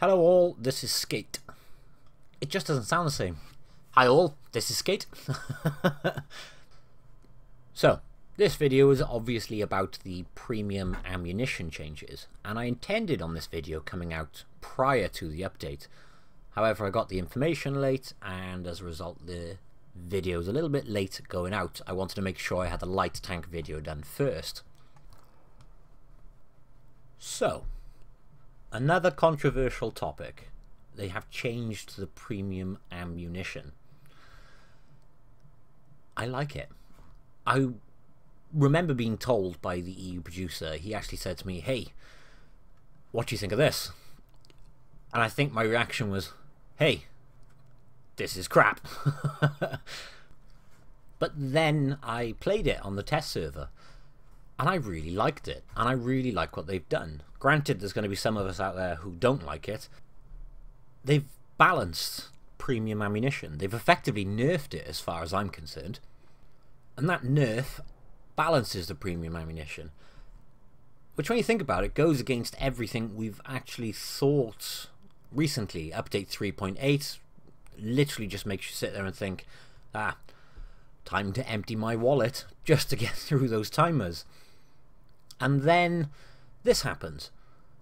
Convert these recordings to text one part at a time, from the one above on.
Hello all, this is Skate. It just doesn't sound the same. Hi all, this is Skate. So, this video is obviously about the premium ammunition changes, and I intended on this video coming out prior to the update. However, I got the information late, and as a result the video is a little bit late going out. I wanted to make sure I had the light tank video done first. So, another controversial topic. They have changed the premium ammunition. I like it. I remember being told by the EU producer, he actually said to me, "Hey, what do you think of this?" And I think my reaction was, "Hey, this is crap." But then I played it on the test server, and I really liked it, and I really like what they've done. Granted, there's going to be some of us out there who don't like it. They've balanced premium ammunition. They've effectively nerfed it as far as I'm concerned. And that nerf balances the premium ammunition, which when you think about it goes against everything we've actually thought recently. Update 3.8 literally just makes you sit there and think, time to empty my wallet just to get through those timers. And then this happens,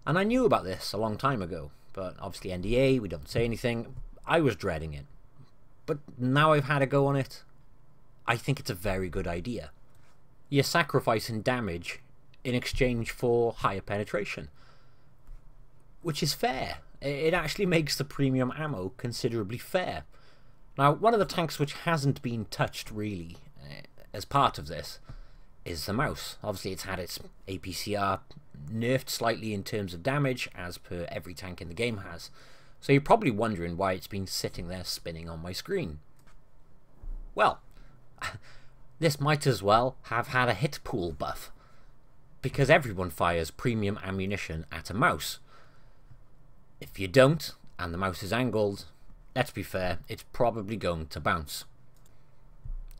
and I knew about this a long time ago, but obviously NDA, we don't say anything. I was dreading it, but now I've had a go on it. I think it's a very good idea. You're sacrificing damage in exchange for higher penetration, which is fair. It actually makes the premium ammo considerably fair. Now, one of the tanks which hasn't been touched really as part of this is the mouse. Obviously it's had its APCR nerfed slightly in terms of damage, as per every tank in the game has. So you're probably wondering why it's been sitting there spinning on my screen. Well, this might as well have had a hit pool buff, because everyone fires premium ammunition at a mouse. If you don't, and the mouse is angled, let's be fair, it's probably going to bounce.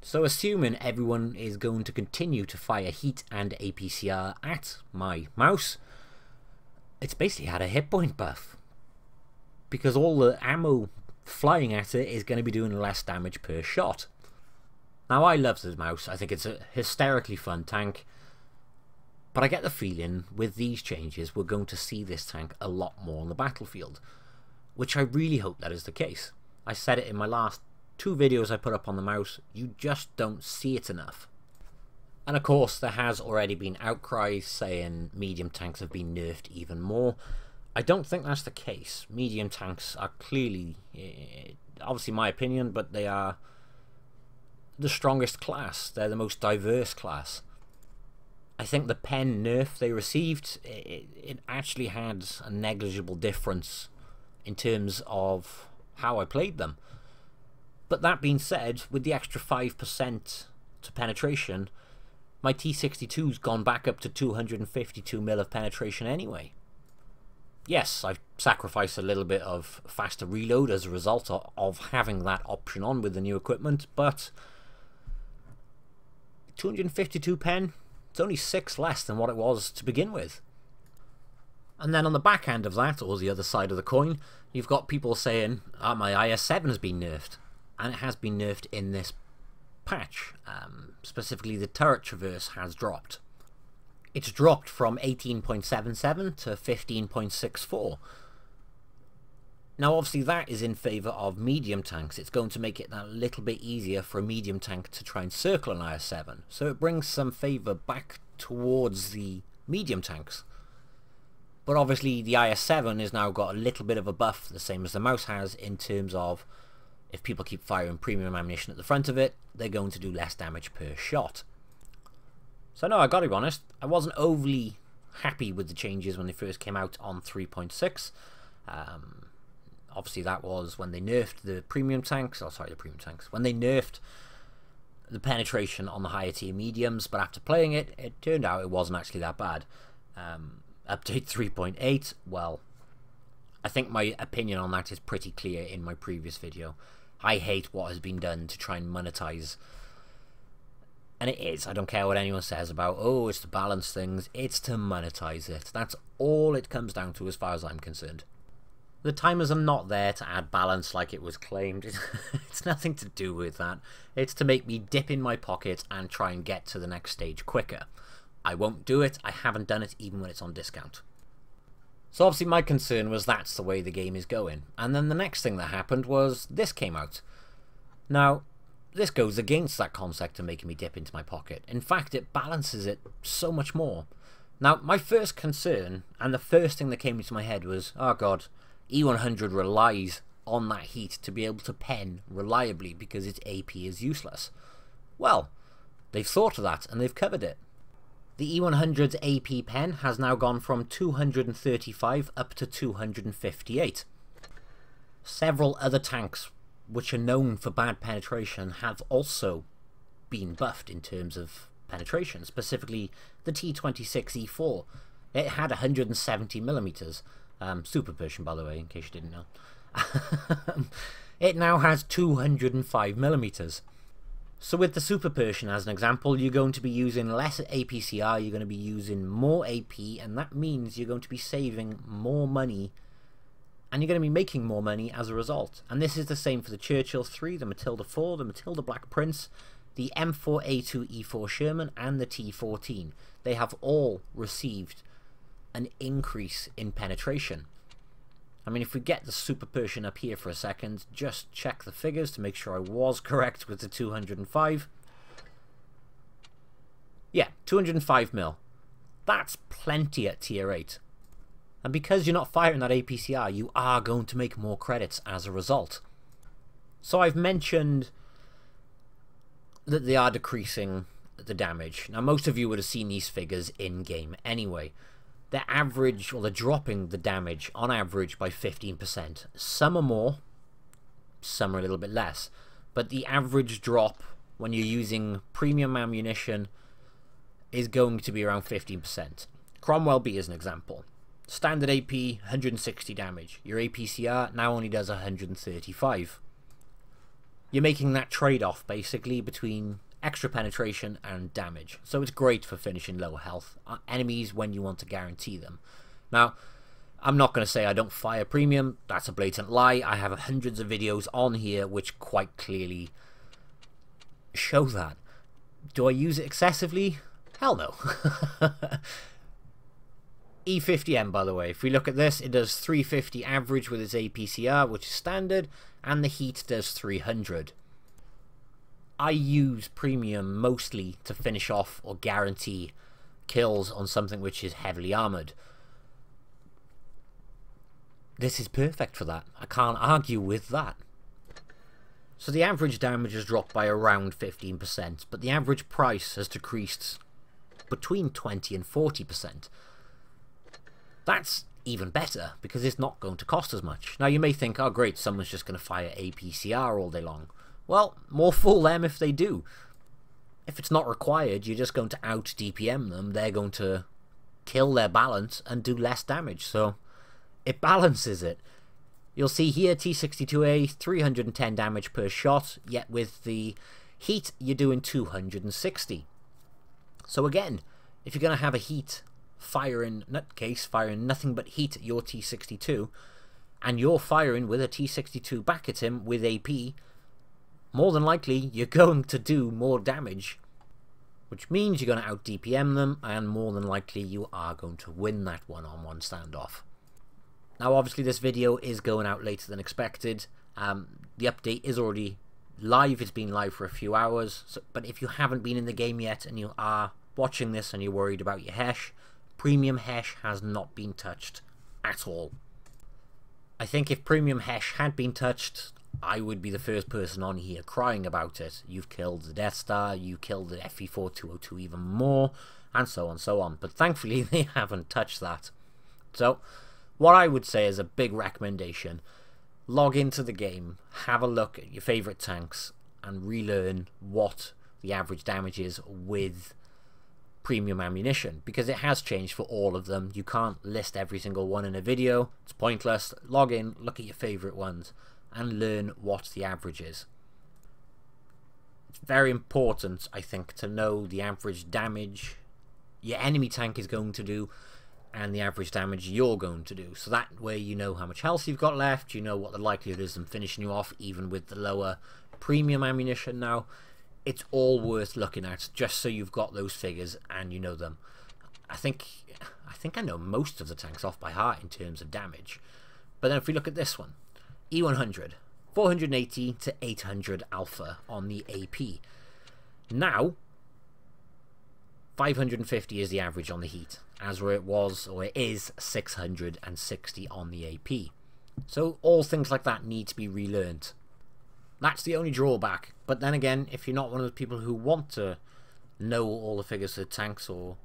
So assuming everyone is going to continue to fire heat and APCR at my mouse, it's basically had a hit point buff, because all the ammo flying at it is going to be doing less damage per shot. Now, I love the mouse. I think it's a hysterically fun tank, but I get the feeling with these changes we're going to see this tank a lot more on the battlefield, which I really hope that is the case. I said it in my last 2 videos I put up on the mouse, you just don't see it enough. And of course there has already been outcries saying medium tanks have been nerfed even more. I don't think that's the case. Medium tanks are clearly, obviously my opinion, but they are the strongest class. They're the most diverse class. I think the pen nerf they received, it actually had a negligible difference in terms of how I played them. But that being said, with the extra 5% to penetration, my T62's gone back up to 252 mil of penetration anyway. Yes, I've sacrificed a little bit of faster reload as a result of having that option on with the new equipment, but 252 pen, it's only 6 less than what it was to begin with. And then on the back end of that, or the other side of the coin, you've got people saying, my IS-7 has been nerfed. And it has been nerfed in this patch. Specifically, the turret traverse has dropped. It's dropped from 18.77 to 15.64. Now, obviously, that is in favour of medium tanks. It's going to make it that little bit easier for a medium tank to try and circle an IS-7. So it brings some favour back towards the medium tanks. But obviously, the IS-7 has now got a little bit of a buff, the same as the mouse has, in terms of if people keep firing premium ammunition at the front of it, they're going to do less damage per shot. So no, I gotta be honest, I wasn't overly happy with the changes when they first came out on 3.6. Obviously that was when they nerfed the premium tanks, when they nerfed the penetration on the higher tier mediums, but after playing it, it turned out it wasn't actually that bad. Update 3.8, well, I think my opinion on that is pretty clear in my previous video. I hate what has been done to try and monetize, and it is. I don't care what anyone says about, oh, it's to balance things, it's to monetize it. That's all it comes down to as far as I'm concerned. The timers are not there to add balance like it was claimed. It's nothing to do with that. It's to make me dip in my pocket and try and get to the next stage quicker. I won't do it. I haven't done it even when it's on discount. So obviously my concern was that's the way the game is going. And then the next thing that happened was this came out. Now, this goes against that concept of making me dip into my pocket. In fact, it balances it so much more. Now, my first concern, and the first thing that came into my head was, oh god, E100 relies on that heat to be able to pen reliably because its AP is useless. Well, they've thought of that and they've covered it. The E100's AP pen has now gone from 235 up to 258. Several other tanks which are known for bad penetration have also been buffed in terms of penetration, specifically the T26E4. It had 170mm. Super Persian, by the way, in case you didn't know. It now has 205mm. So with the Super Persian as an example, you're going to be using less APCR, you're going to be using more AP, and that means you're going to be saving more money, and you're going to be making more money as a result. And this is the same for the Churchill 3, the Matilda 4, the Matilda Black Prince, the M4A2E4 Sherman, and the T14. They have all received an increase in penetration. I mean, if we get the Super Persian up here for a second, just check the figures to make sure I was correct with the 205. Yeah, 205 mil. That's plenty at tier 8. And because you're not firing that APCR, you are going to make more credits as a result. So I've mentioned that they are decreasing the damage. Now, most of you would have seen these figures in-game anyway. They're average, or they're dropping the damage on average by 15%. Some are more, some are a little bit less. But the average drop when you're using premium ammunition is going to be around 15%. Cromwell B is an example. Standard AP, 160 damage. Your APCR now only does 135. You're making that trade-off, basically, between extra penetration and damage. So it's great for finishing low health enemies when you want to guarantee them. Now, I'm not going to say I don't fire premium. That's a blatant lie. I have hundreds of videos on here which quite clearly show that. Do I use it excessively? Hell no. E50M, by the way, if we look at this, it does 350 average with its APCR, which is standard, and the heat does 300. I use premium mostly to finish off or guarantee kills on something which is heavily armoured. This is perfect for that. I can't argue with that. So the average damage has dropped by around 15%, but the average price has decreased between 20 and 40%. That's even better, because it's not going to cost as much. Now you may think, oh great, someone's just going to fire APCR all day long. Well, more fool them if they do. If it's not required, you're just going to out-DPM them. They're going to kill their balance and do less damage. So it balances it. You'll see here T62A, 310 damage per shot, yet with the heat, you're doing 260. So again, if you're going to have a heat firing nutcase, firing nothing but heat at your T62, and you're firing with a T62 back at him with AP, more than likely you're going to do more damage, which means you're going to out DPM them, and more than likely you are going to win that one-on-one standoff. Now obviously this video is going out later than expected. The update is already live, it's been live for a few hours, but if you haven't been in the game yet and you are watching this and you're worried about your HESH, premium HESH has not been touched at all. I think if premium HESH had been touched, I would be the first person on here crying about it. You've killed the Death Star, you killed the FE4202 even more, and so on and so on. But thankfully they haven't touched that. So what I would say is a big recommendation: log into the game, have a look at your favourite tanks, and relearn what the average damage is with premium ammunition, because it has changed for all of them. You can't list every single one in a video, it's pointless. Log in, look at your favourite ones, and learn what the average is. It's very important, I think, to know the average damage your enemy tank is going to do, and the average damage you're going to do. So that way you know how much health you've got left, you know what the likelihood is of them finishing you off, even with the lower premium ammunition now. It's all worth looking at, just so you've got those figures and you know them. I think I know most of the tanks off by heart in terms of damage. But then if we look at this one, E100, 480 to 800 alpha on the AP. Now, 550 is the average on the heat, as where it was, or it is, 660 on the AP. So all things like that need to be relearned. That's the only drawback. But then again, if you're not one of those people who want to know all the figures of tanks, or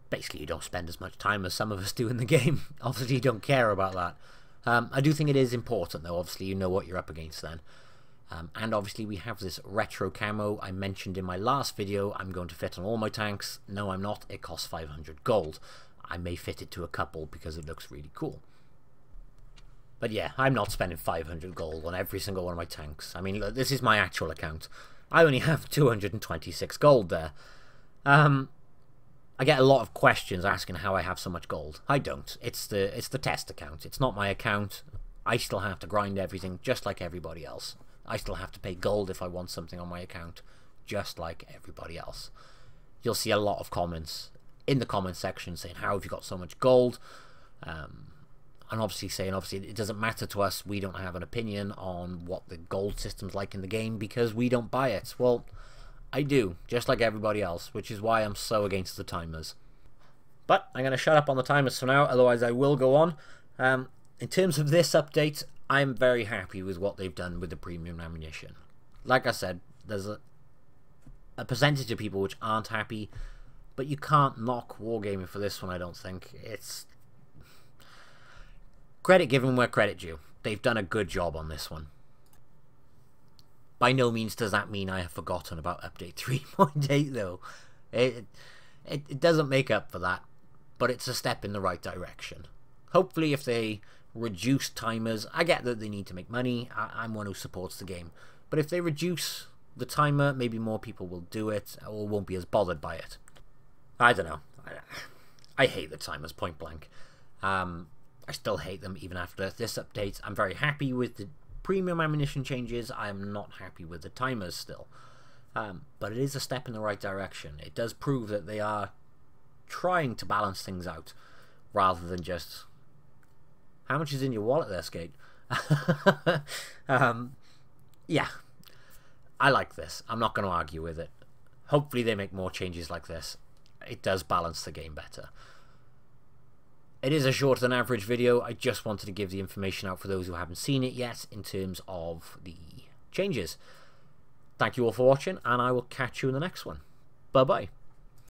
basically you don't spend as much time as some of us do in the game, obviously you don't care about that. I do think it is important though, obviously you know what you're up against then. And obviously we have this retro camo I mentioned in my last video. I'm going to fit on all my tanks. No, I'm not. It costs 500 gold. I may fit it to a couple because it looks really cool. But yeah, I'm not spending 500 gold on every single one of my tanks. I mean, look, this is my actual account. I only have 226 gold there. I get a lot of questions asking how I have so much gold. I don't. It's the test account. It's not my account. I still have to grind everything just like everybody else. I still have to pay gold if I want something on my account, just like everybody else. You'll see a lot of comments in the comment section saying, how have you got so much gold? And obviously saying, obviously, it doesn't matter to us. We don't have an opinion on what the gold system's like in the game because we don't buy it. Well, I do, just like everybody else, which is why I'm so against the timers. But I'm going to shut up on the timers for now, otherwise I will go on. In terms of this update, I'm very happy with what they've done with the premium ammunition. Like I said, there's a percentage of people which aren't happy, but you can't knock Wargaming for this one, I don't think. It's credit given where credit due. They've done a good job on this one. By no means does that mean I have forgotten about update 3.8 though. It doesn't make up for that, but it's a step in the right direction. Hopefully if they reduce timers, I get that they need to make money, I'm one who supports the game, but if they reduce the timer, maybe more people will do it or won't be as bothered by it. I don't know. I hate the timers, point blank. I still hate them even after this update. I'm very happy with the premium ammunition changes. I am not happy with the timers still. But it is a step in the right direction. It does prove that they are trying to balance things out rather than just... How much is in your wallet there, Skate? Yeah, I like this. I'm not going to argue with it. Hopefully they make more changes like this. It does balance the game better. It is a shorter than average video. I just wanted to give the information out for those who haven't seen it yet in terms of the changes. Thank you all for watching, and I will catch you in the next one. Bye-bye.